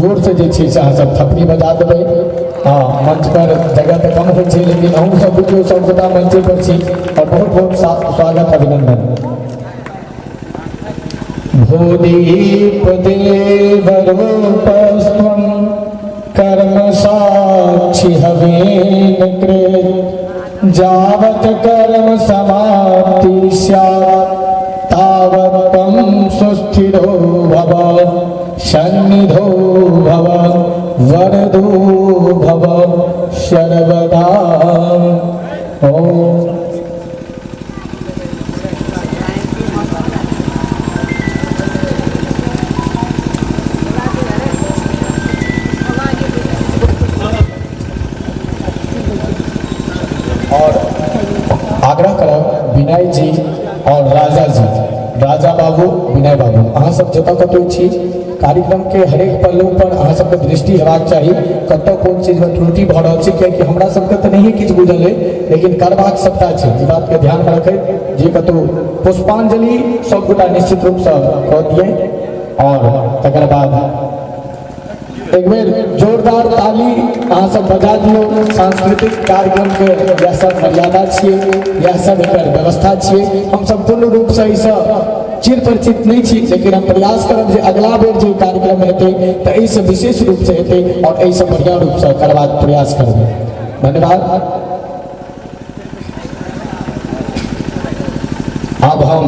जोर से जे छै से अहाँ सब थपड़ी बजा देबै। हाँ, मंच पर जगह तो कम होइ छै, लेकिन अहूँ सब बुझियौ सब गोटा मंचे पर छी और बहुत बहुत स्वागत अभिनंदन। भूदीप देवरूपस्त्वं कर्म साक्षी हवेन कृत जावत कर्म समाप्ति स्यात् तावत् त्वं सुस्थिरो भव सन्निधो भव वरदो भव सर्वदा। ओम। और आग्रह करब विनय जी और राजा जी, राजा बाबू, विनय बाबू, अहाँ सब जतऽ कतौ छी कार्यक्रम के हरेक पहलू पर अहाँ सबके दृष्टि हेबाक चाही, कतऽ कोन चीज में त्रुटि भऽ रहल छै, कियाकि हमरा सबके तऽ नहिये किछु बुझल है, लेकिन करबाक सबटा छै। ई बात के ध्यान में रखैत जे कतौ पुष्पांजलि सब गोटा निश्चित रूप से कऽ दियै और तकर बाद एक बेर जोरदार ताली अहाँ सब बजा दियौ। सांस्कृतिक कार्यक्रम के यह सब मर्यादा छियै, यह सब एकर व्यवस्था छियै। हम सब पूर्ण रूप से ई चिर परिचित नहीं छी, लेकिन हम प्रयास करब जे अगला बेर जो कार्यक्रम हेतै तऽ एहिसँ विशेष रूप से हेतै और एहिसँ बढ़िया रूप से करबाक प्रयास करबै। धन्यवाद। अब हम